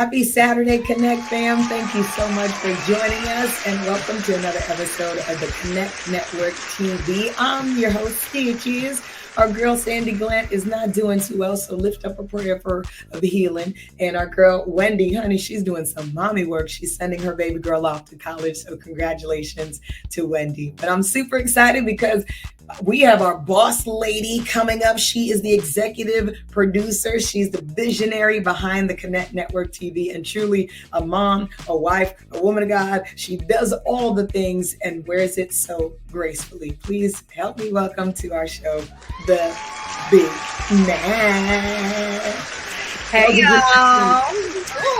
Happy Saturday, Connect fam. Thank you so much for joining us and welcome to another episode of the Connect Network TV. I'm your host, Steve Cheese. Our girl, Sandy Glant, is not doing too well, so lift up a prayer for the healing. And our girl, Wendy, honey, she's doing some mommy work. She's sending her baby girl off to college, so congratulations to Wendy. But I'm super excited because we have our boss lady coming up. She is the executive producer. She's the visionary behind the Connect Network TV and truly a mom, a wife, a woman of God. She does all the things and wears it so gracefully. Please help me welcome to our show, the Big Nat. Hey, y'all.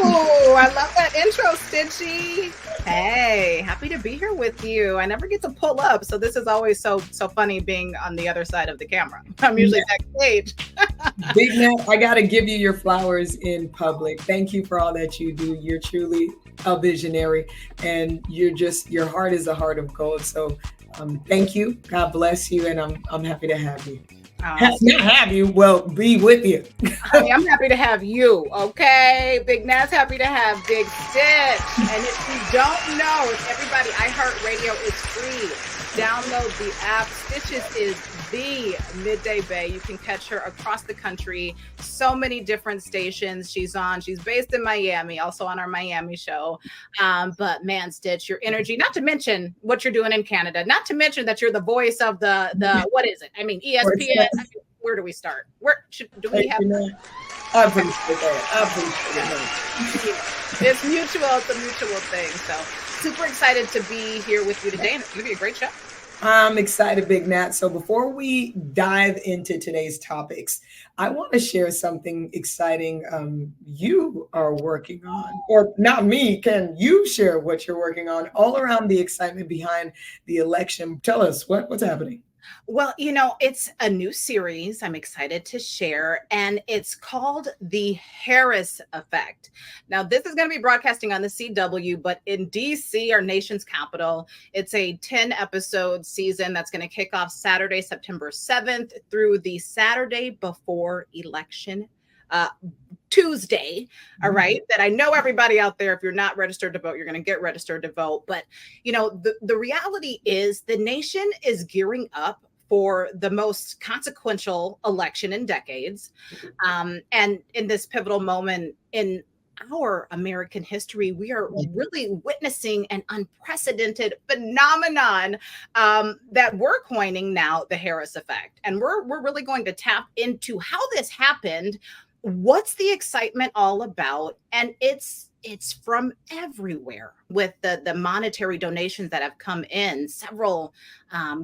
Oh, I love that intro, Stitchy. Hey, happy to be here with you. I never get to pull up, so this is always so funny being on the other side of the camera. I'm usually backstage. Big Nat, I got to give you your flowers in public. Thank you for all that you do. You're truly a visionary, and your heart is a heart of gold. So thank you. God bless you, and I'm happy to have you. Be with you. I'm happy to have you, okay? Big Nat's happy to have Big Stitch. And if you don't know, everybody, iHeartRadio is free. Download the app. Stitches is the midday bae. You can catch her across the country. So many different stations she's on. She's based in Miami, also on our Miami show. But man, Stitch, your energy, not to mention what you're doing in Canada, not to mention that you're the voice of the what is it? I mean, ESPN. Where do we start? Do we have? I appreciate that. It's mutual. It's a mutual thing. So super excited to be here with you today, and it's going to be a great show. I'm excited, Big Nat. So before we dive into today's topics, I want to share something exciting you are working on, or not me. Can you share what you're working on all around the excitement behind the election? Tell us what's happening. Well, it's a new series I'm excited to share, and it's called The Harris Effect. Now, this is going to be broadcasting on the CW, but in DC, our nation's capital, it's a 10-episode season that's going to kick off Saturday, September 7th through the Saturday before election Tuesday. All right. That I know everybody out there, if you're not registered to vote, you're going to get registered to vote. But, the reality is the nation is gearing up for the most consequential election in decades. And in this pivotal moment in our American history, we are really witnessing an unprecedented phenomenon that we're coining now the Harris effect. And we're really going to tap into how this happened. What's the excitement all about? And it's from everywhere with the monetary donations that have come in, several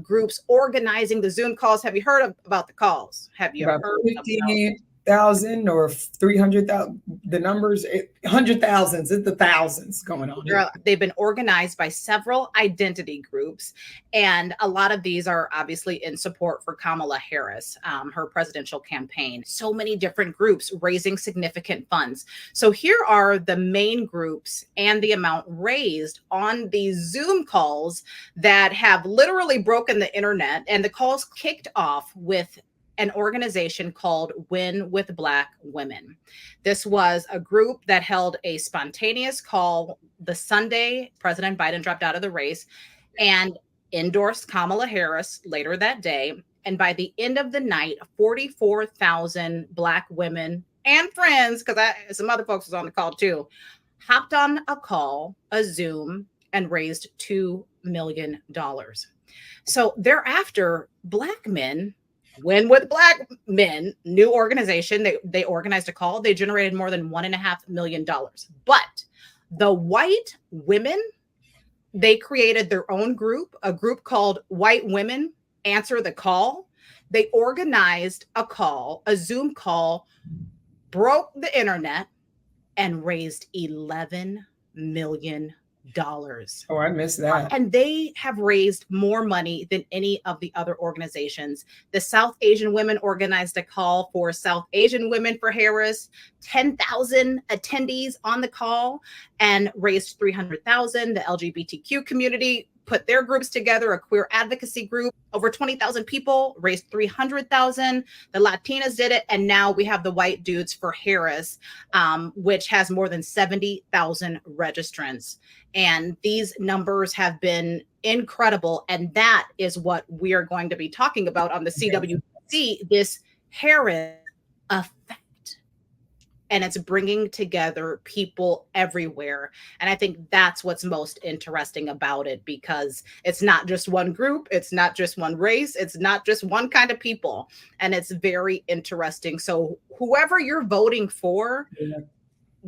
groups organizing the Zoom calls. Have you heard about the calls? Have you About heard 50,000 or 300,000? The numbers, 100,000s, it's the thousands going on. They've been organized by several identity groups, and a lot of these are obviously in support for Kamala Harris, her presidential campaign. So many different groups raising significant funds. So here are the main groups and the amount raised on these Zoom calls that have literally broken the internet. And the calls kicked off with an organization called Win with Black Women. This was a group that held a spontaneous call the Sunday President Biden dropped out of the race and endorsed Kamala Harris later that day. And by the end of the night, 44,000 Black women and friends, because some other folks was on the call too, hopped on a call, a Zoom, and raised $2 million. So thereafter, Black men, Win with Black Men, new organization, they organized a call. They generated more than $1.5 million. But the white women, they created their own group, a group called White Women Answer the Call. They organized a call, a Zoom call, broke the internet, and raised $11 million. Oh, I missed that. And they have raised more money than any of the other organizations. The South Asian Women organized a call for South Asian Women for Harris, 10,000 attendees on the call and raised 300,000. The LGBTQ community put their groups together, a queer advocacy group, over 20,000 people, raised 300,000. The Latinas did it. And now we have the White Dudes for Harris, which has more than 70,000 registrants. And these numbers have been incredible. And that is what we are going to be talking about on the CWC, this Harris effect. And it's bringing together people everywhere. And I think that's what's most interesting about it, because it's not just one group. It's not just one race. It's not just one kind of people. And it's very interesting. So whoever you're voting for,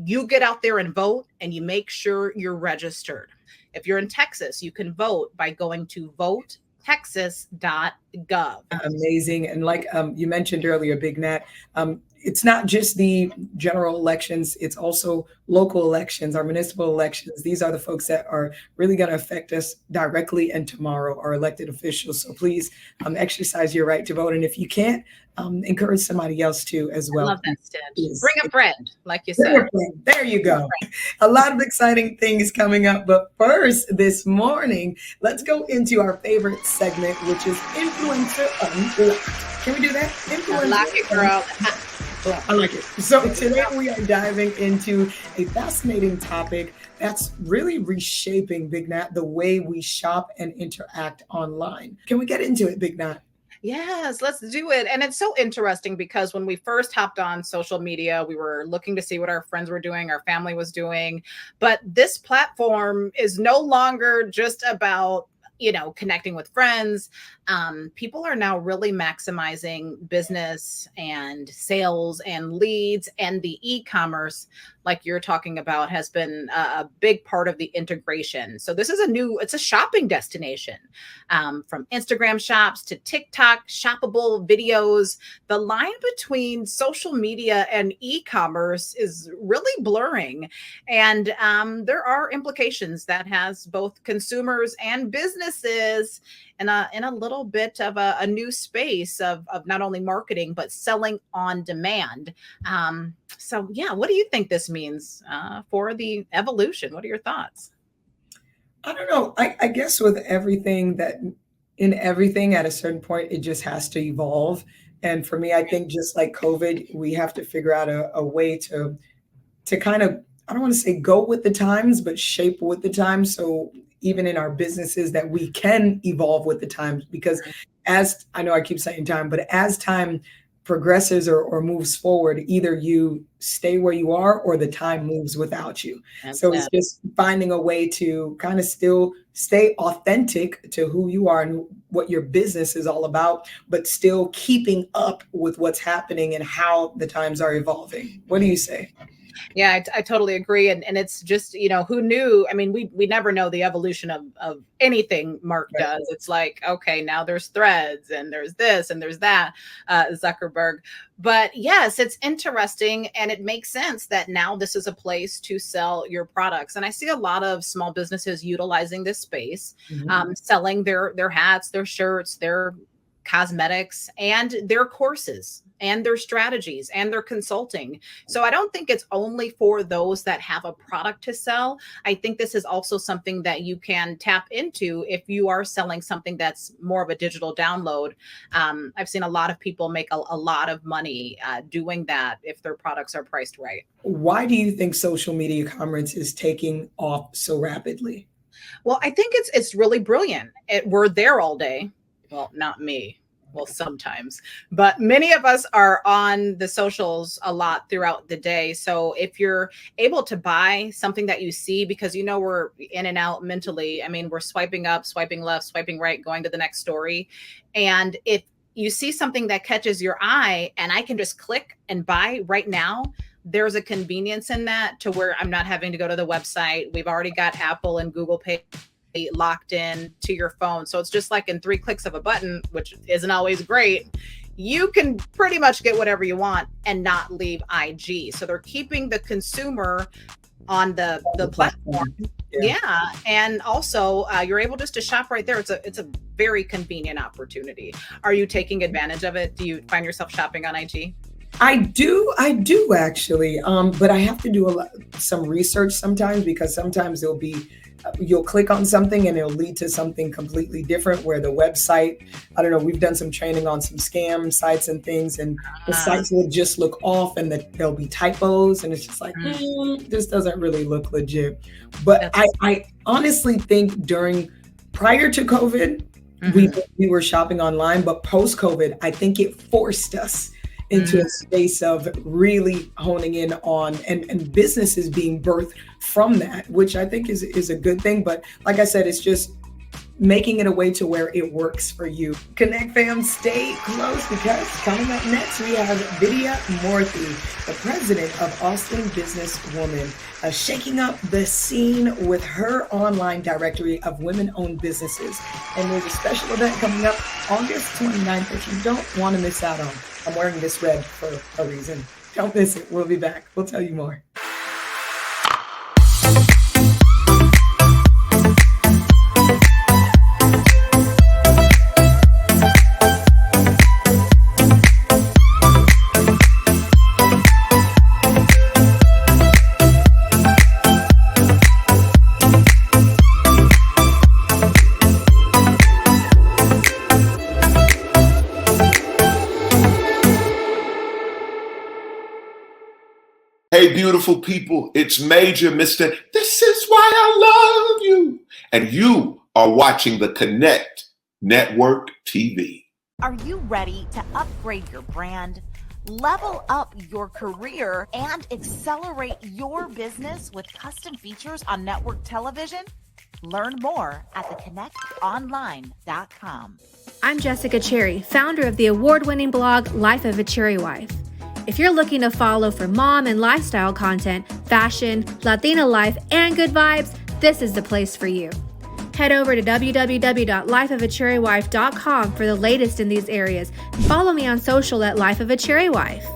you get out there and vote, and you make sure you're registered. If you're in Texas, you can vote by going to votetexas.gov. Amazing. And like you mentioned earlier, Big Nat, it's not just the general elections, it's also local elections, our municipal elections. These are the folks that are really going to affect us directly, and tomorrow, our elected officials. So please exercise your right to vote. And if you can't, encourage somebody else to as well. I love that, Stitch. Bring a friend, like you said. There you go. A lot of exciting things coming up. But first, this morning, let's go into our favorite segment, which is Influencer Unlocked. Can we do that? Influencer Unlock it, girl. I like it. So today we are diving into a fascinating topic that's really reshaping, Big Nat, the way we shop and interact online. Can we get into it, Big Nat? Yes, let's do it. And it's so interesting because when we first hopped on social media, we were looking to see what our friends were doing, our family was doing. But this platform is no longer just about, connecting with friends. People are now really maximizing business and sales and leads, and the e-commerce, like you're talking about, has been a big part of the integration. So this is it's a shopping destination, from Instagram shops to TikTok, shoppable videos. The line between social media and e-commerce is really blurring. And there are implications that has both consumers and businesses in a little bit of a new space of not only marketing, but selling on demand. So yeah, what do you think this means for the evolution? What are your thoughts? I don't know. I guess with everything at a certain point, it just has to evolve. And for me, I think just like COVID, we have to figure out a way to kind of, I don't want to say go with the times, but shape with the times. So even in our businesses, that we can evolve with the times, because as I know I keep saying time, but as time progresses or moves forward, either you stay where you are or the time moves without you. So it's just finding a way to kind of still stay authentic to who you are and what your business is all about, but still keeping up with what's happening and how the times are evolving. What do you say? Yeah, I totally agree. And it's just, who knew? I mean, we never know the evolution of anything Mark does. It's like, okay, now there's Threads and there's this and there's that, Zuckerberg. But yes, it's interesting. And it makes sense that now this is a place to sell your products. And I see a lot of small businesses utilizing this space, selling their hats, their shirts, their cosmetics, and their courses and their strategies and their consulting. So I don't think it's only for those that have a product to sell. I think this is also something that you can tap into if you are selling something that's more of a digital download. I've seen a lot of people make a lot of money doing that if their products are priced right. Why do you think social media commerce is taking off so rapidly? Well, I think it's really brilliant. We're there all day. Well, not me. Well, sometimes, but many of us are on the socials a lot throughout the day. So if you're able to buy something that you see, because we're in and out mentally. I mean, we're swiping up, swiping left, swiping right, going to the next story. And if you see something that catches your eye and I can just click and buy right now, there's a convenience in that to where I'm not having to go to the website. We've already got Apple and Google Pay locked in to your phone. So it's just like in 3 clicks of a button, which isn't always great. You can pretty much get whatever you want and not leave IG. So they're keeping the consumer on the platform. Yeah. And also you're able just to shop right there. It's a very convenient opportunity. Are you taking advantage of it? Do you find yourself shopping on IG? I do actually, but I have to do some research sometimes because sometimes you'll click on something and it'll lead to something completely different. Where the website, I don't know, we've done some training on some scam sites and things, and the Uh, sites will just look off, and there'll be typos, and it's just like, mm, this doesn't really look legit. But I, that's I honestly think prior to COVID, we mhm. we were shopping online, but post COVID, I think it forced us into Mm, a space of really honing in on and businesses being birthed from that, which I think is a good thing. But like I said, it's just making it a way to where it works for you. Connect fam, stay close because coming up next, we have Vidya Moorthy, the president of Austin Businesswoman, shaking up the scene with her online directory of women-owned businesses. And there's a special event coming up August 29th that you don't want to miss out on. I'm wearing this red for a reason. Don't miss it. We'll be back. We'll tell you more. Hey, beautiful people, it's Major Mr. This is why I love you. And you are watching the Connect Network TV. Are you ready to upgrade your brand, level up your career, and accelerate your business with custom features on network television? Learn more at theconnectonline.com. I'm Jessica Cherry, founder of the award-winning blog Life of a Cherry Wife. If you're looking to follow for mom and lifestyle content, fashion, Latina life, and good vibes, this is the place for you. Head over to www.lifeofacherrywife.com for the latest in these areas. Follow me on social at Life of a Cherry Wife.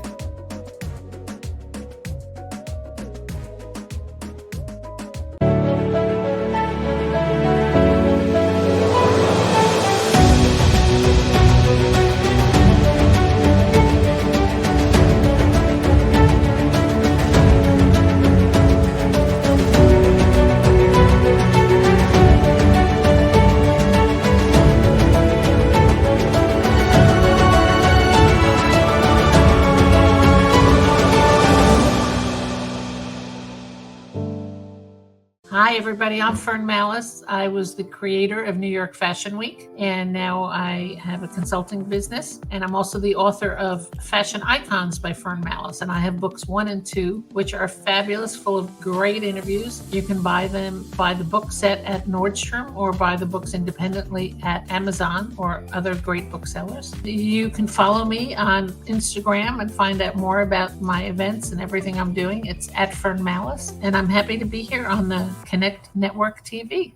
Hi, everybody. I'm Fern Malice. I was the creator of New York Fashion Week, and now I have a consulting business. And I'm also the author of Fashion Icons by Fern Malice. And I have books 1 and 2, which are fabulous, full of great interviews. You can buy the book set at Nordstrom or buy the books independently at Amazon or other great booksellers. You can follow me on Instagram and find out more about my events and everything I'm doing. It's at Fern Malice. And I'm happy to be here on the Connect Network TV.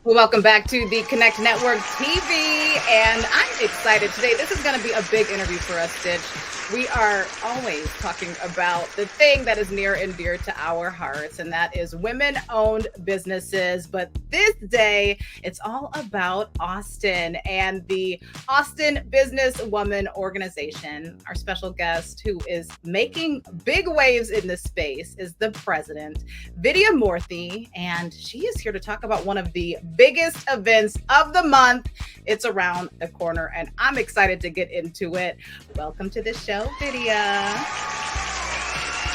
Well, welcome back to the Connect Network TV, and I'm excited today. This is going to be a big interview for us, Stitch. We are always talking about the thing that is near and dear to our hearts, and that is women-owned businesses. But this day, it's all about Austin and the Austin Businesswoman organization. Our special guest, who is making big waves in this space, is the president, Vidya Moorthy, and she is here to talk about one of the biggest events of the month. It's around the corner, and I'm excited to get into it. Welcome to the show, Vidya.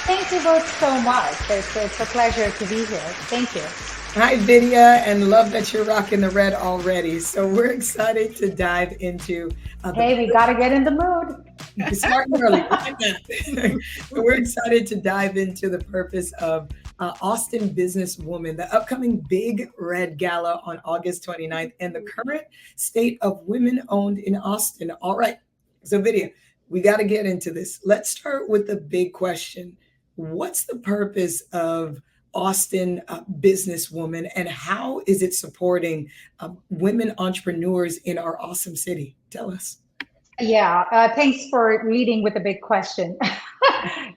Thank you both so much. It's a pleasure to be here. Thank you. Hi, Vidya, and love that you're rocking the red already. So we're excited to dive into. Hey, we got to get in the mood. Smart and early. We're excited to dive into the purpose of Austin Businesswoman, the upcoming Big Red Gala on August 29th, and the current state of women owned in Austin. All right. So, Vidya, we got to get into this. Let's start with the big question. What's the purpose of Austin Businesswoman, and how is it supporting women entrepreneurs in our awesome city? Tell us. Yeah, thanks for leading with a big question.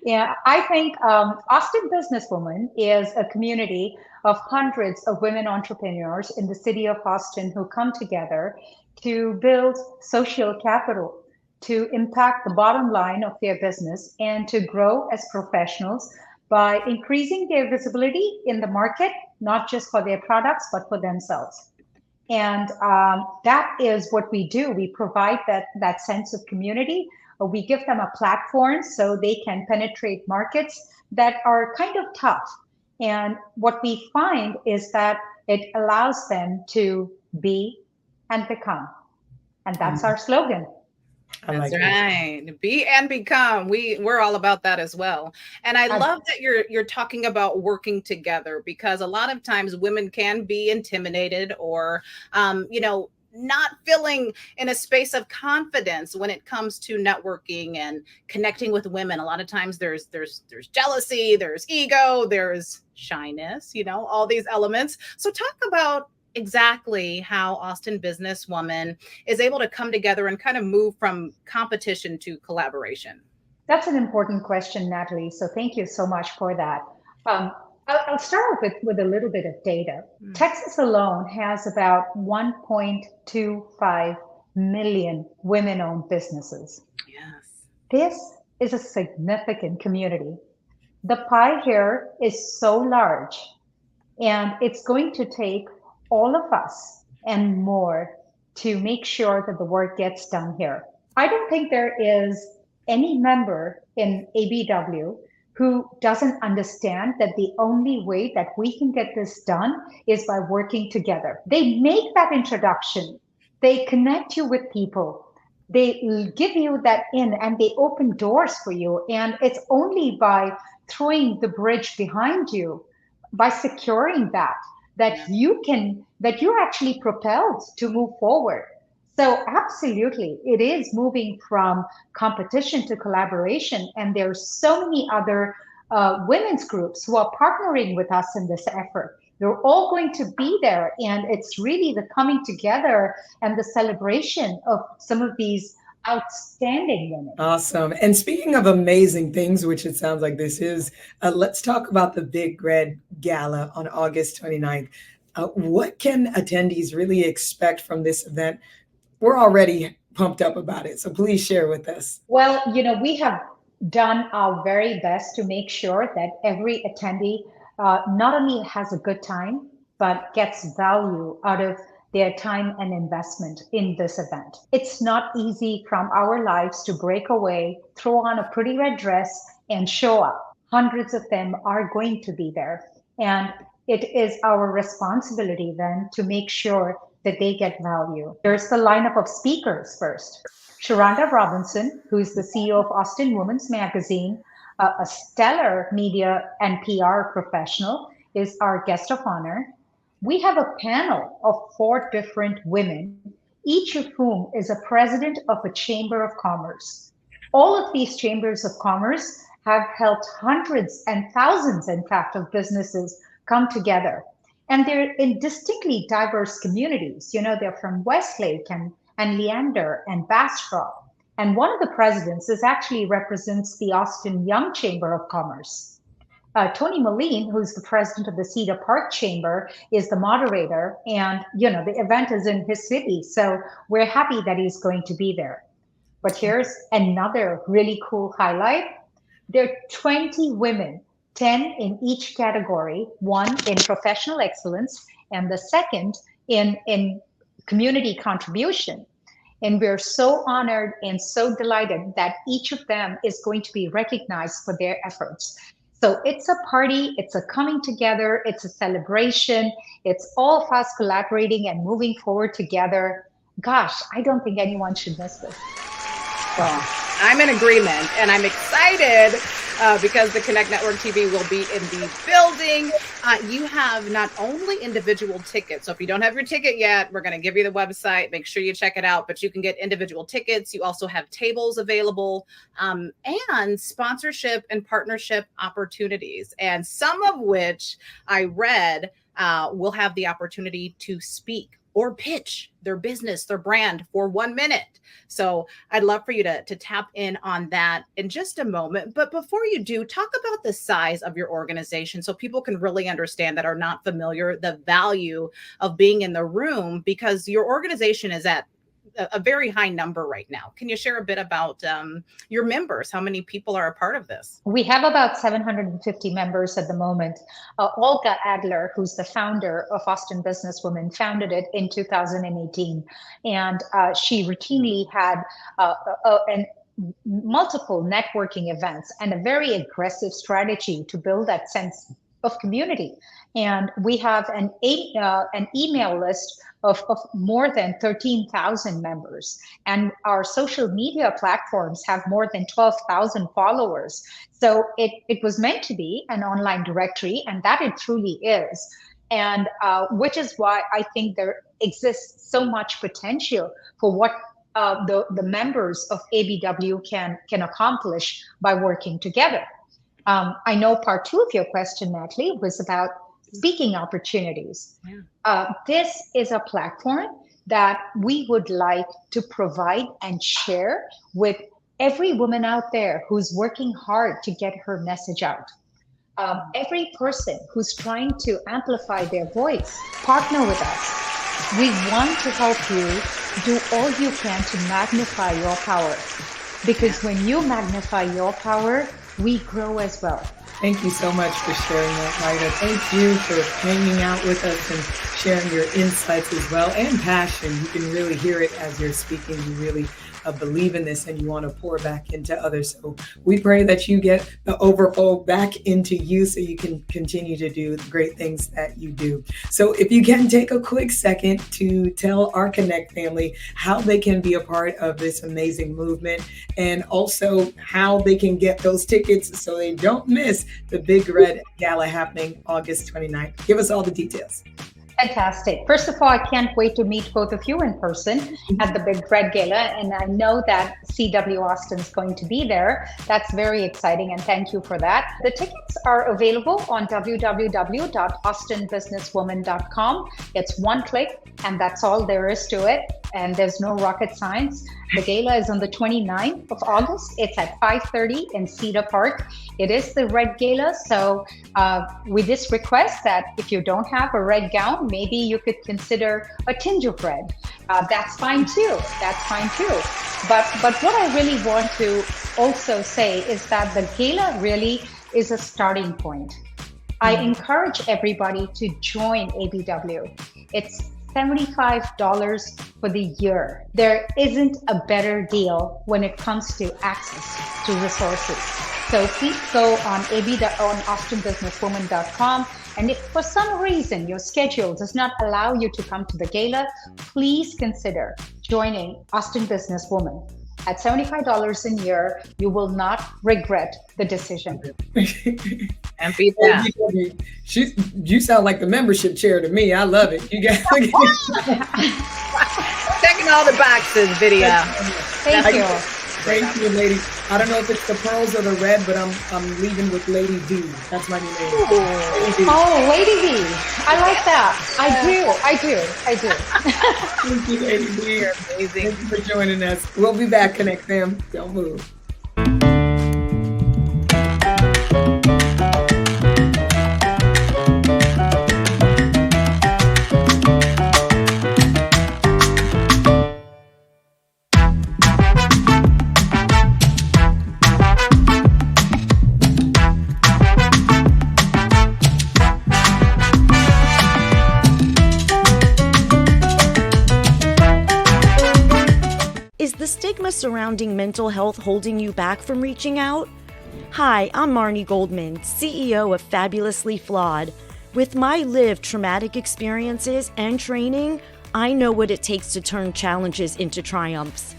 Yeah, I think Austin Businesswoman is a community of hundreds of women entrepreneurs in the city of Austin who come together to build social capital, to impact the bottom line of their business, and to grow as professionals by increasing their visibility in the market, not just for their products, but for themselves. And that is what we do. We provide that sense of community. We give them a platform so they can penetrate markets that are kind of tough. And what we find is that it allows them to be and become. And that's our slogan. That's right. Be and become. We're all about that as well. And I love that you're talking about working together, because a lot of times women can be intimidated or not feeling in a space of confidence when it comes to networking and connecting with women. A lot of times there's jealousy, there's ego, there's shyness, all these elements. So talk about exactly how Austin Businesswoman is able to come together and kind of move from competition to collaboration. That's an important question, Natalie. So thank you so much for that. I'll start with a little bit of data. Texas alone has about 1.25 million women-owned businesses. Yes. This is a significant community. The pie here is so large, and it's going to take all of us and more to make sure that the work gets done here. I don't think there is any member in ABW who doesn't understand that the only way that we can get this done is by working together. They make that introduction. They connect you with people. They give you that in, and they open doors for you. And it's only by throwing the bridge behind you, by securing that you're actually propelled to move forward. So absolutely, it is moving from competition to collaboration. And there's so many other women's groups who are partnering with us in this effort. They're all going to be there. And it's really the coming together and the celebration of some of these outstanding women. Awesome. And speaking of amazing things, which it sounds like this is, let's talk about the Big Red Gala on August 29th. What can attendees really expect from this event? We're already pumped up about it, so please share with us. Well, we have done our very best to make sure that every attendee not only has a good time, but gets value out of their time and investment in this event. It's not easy from our lives to break away, throw on a pretty red dress, and show up. Hundreds of them are going to be there. And it is our responsibility then to make sure that they get value. There's the lineup of speakers first. Sharonda Robinson, who's the CEO of Austin Women's Magazine, a stellar media and PR professional, is our guest of honor. We have a panel of 4 different women, each of whom is a president of a chamber of commerce. All of these chambers of commerce have helped hundreds and thousands, in fact, of businesses come together. And they're in distinctly diverse communities. They're from Westlake and Leander and Bastrop. And one of the presidents actually represents the Austin Young Chamber of Commerce. Tony Moline, who's the president of the Cedar Park Chamber, is the moderator. And, the event is in his city. So we're happy that he's going to be there. But here's another really cool highlight. There are 20 women, 10 in each category, one in professional excellence, and the second in community contribution. And we're so honored and so delighted that each of them is going to be recognized for their efforts. So it's a party, it's a coming together, it's a celebration, it's all of us collaborating and moving forward together. Gosh, I don't think anyone should miss this. Well, I'm in agreement, and I'm excited because the Connect Network TV will be in the building. You have not only individual tickets. So if you don't have your ticket yet, we're going to give you the website. Make sure you check it out. But you can get individual tickets. You also have tables available and sponsorship and partnership opportunities. And some of which I read will have the opportunity to speak or pitch their business, their brand for 1 minute. So I'd love for you to tap in on that in just a moment. But before you do, talk about the size of your organization so people can really understand that are not familiar, the value of being in the room, because your organization is at a very high number right now. Can you share a bit about your members? How many people are a part of this? We have about 750 members at the moment. Olga Adler, who's the founder of Austin Businesswoman, founded it in 2018. And she routinely had multiple networking events and a very aggressive strategy to build that sense of community. And we have an email list of more than 13,000 members. And our social media platforms have more than 12,000 followers. So it was meant to be an online directory, and that it truly is. And which is why I think there exists so much potential for what the members of ABW can accomplish by working together. I know part 2 of your question, Natalie, was about speaking opportunities. Yeah. This is a platform that we would like to provide and share with every woman out there who's working hard to get her message out. Every person who's trying to amplify their voice, partner with us. We want to help you do all you can to magnify your power. Because when you magnify your power, we grow as well. Thank you so much for sharing that, Vida. Thank you for hanging out with us and sharing your insights as well, and passion. You can really hear it as you're speaking. You really believe in this and you want to pour back into others. So we pray that you get the overflow back into you so you can continue to do the great things that you do. So if you can take a quick second to tell our Connect family how they can be a part of this amazing movement, and also how they can get those tickets so they don't miss the Big Red Gala happening August 29th. Give us all the details. Fantastic. First of all, I can't wait to meet both of you in person at the Big Red Gala. And I know that CW Austin is going to be there. That's very exciting. And thank you for that. The tickets are available on www.austinbusinesswoman.com. It's one click and that's all there is to it. And there's no rocket science. The gala is on the 29th of August. It's at 5:30 in Cedar Park. It is the red gala. So we just request that if you don't have a red gown, maybe you could consider a tinge of red. That's fine too. That's fine too. But what I really want to also say is that the gala really is a starting point. I encourage everybody to join ABW. It's $75 for the year. There isn't a better deal when it comes to access to resources. So please go on austinbusinesswoman.com. And if for some reason your schedule does not allow you to come to the gala, please consider joining Austin Businesswoman. At $75 a year, you will not regret the decision. And beat that. You sound like the membership chair to me. I love it. You guys checking all the boxes, Vidya. Thank you. Thank you, lady. I don't know if it's the pearls or the red, but I'm leaving with Lady V. That's my new name. Oh, Lady V. I like that. I do. Thank you, Lady V. You're amazing. Thank you for joining us. We'll be back, Connect fam. Don't move. Is the stigma surrounding mental health holding you back from reaching out? Hi, I'm Marnie Goldman, CEO of Fabulously Flawed. With my lived traumatic experiences and training, I know what it takes to turn challenges into triumphs.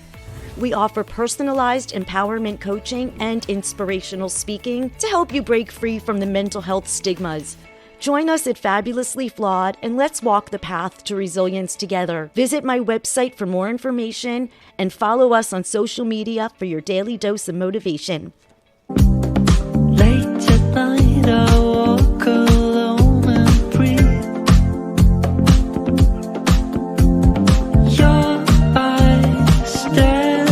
We offer personalized empowerment coaching and inspirational speaking to help you break free from the mental health stigmas. Join us at Fabulously Flawed and let's walk the path to resilience together. Visit my website for more information and follow us on social media for your daily dose of motivation. Late at night, I walk alone and breathe. Your eyes staring.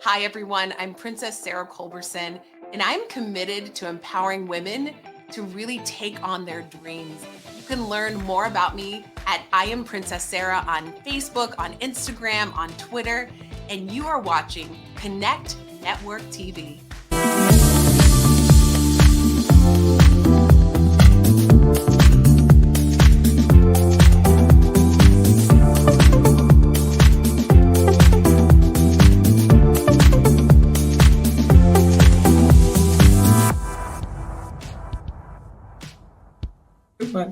Hi everyone, I'm Princess Sarah Culberson, and I'm committed to empowering women to really take on their dreams. You can learn more about me at I Am Princess Sarah on Facebook, on Instagram, on Twitter, and you are watching Connect Network TV.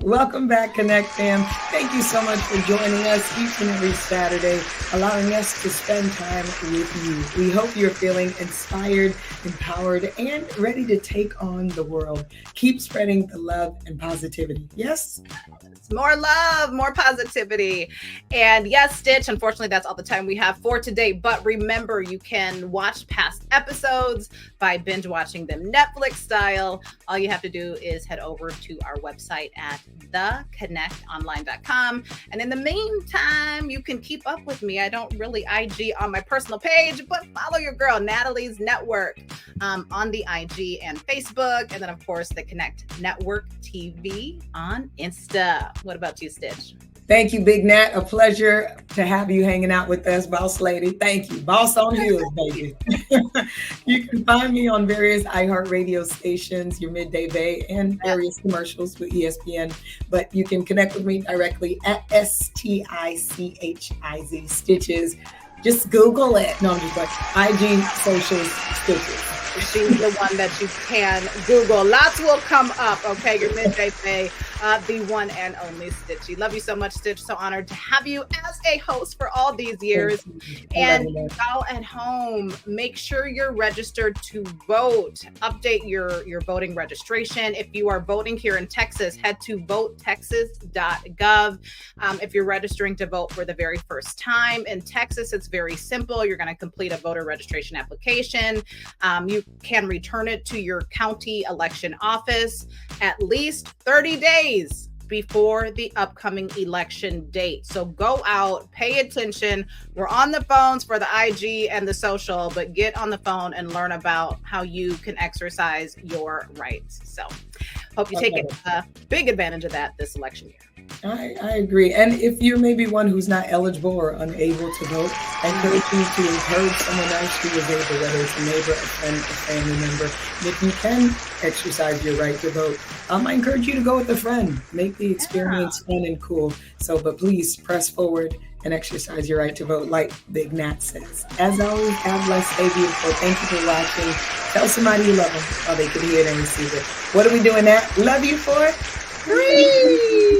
Welcome back, Connect fam. Thank you so much for joining us each and every Saturday, allowing us to spend time with you. We hope you're feeling inspired, empowered, and ready to take on the world. Keep spreading the love and positivity. Yes? More love, more positivity. And yes, Stitch, unfortunately, that's all the time we have for today. But remember, you can watch past episodes by binge watching them Netflix style. All you have to do is head over to our website at theconnectonline.com. And in the meantime, you can keep up with me. I don't really IG on my personal page, but follow your girl, Natalie's Network, on the IG and Facebook. And then, of course, the Connect Network TV on Insta. What about you, Stitch? Thank you, Big Nat. A pleasure to have you hanging out with us, Boss Lady. Thank you. Boss on heels, baby. You can find me on various iHeartRadio stations, your Midday Bay, and various commercials with ESPN. But you can connect with me directly at STICHIZ Stitches. Just Google it. No, I'm just like IG Socials Stitches. She's the one that you can Google. Lots will come up, okay? Your Midday Bay, the one and only Stitchy. Love you so much, Stitch. So honored to have you as a host for all these years. And y'all at home, make sure you're registered to vote. Update your voting registration. If you are voting here in Texas, head to votetexas.gov. If you're registering to vote for the very first time in Texas, it's very simple. You're going to complete a voter registration application. You can return it to your county election office at least 30 days before the upcoming election date. So go out, pay attention. We're on the phones for the IG and the social, but get on the phone and learn about how you can exercise your rights. So hope you take a big advantage of that this election year. I agree. And if you're maybe one who's not eligible or unable to vote, I encourage you to encourage someone else who is able, whether it's a neighbor, a friend, a family member. And if you can exercise your right to vote, I encourage you to go with a friend. Make the experience fun and cool. So, but please press forward and exercise your right to vote, like Big Nat says. As always, God bless, stay beautiful. Thank you for watching. Tell somebody you love them while they can hear it and receive it. What are we doing now? Love you for 3.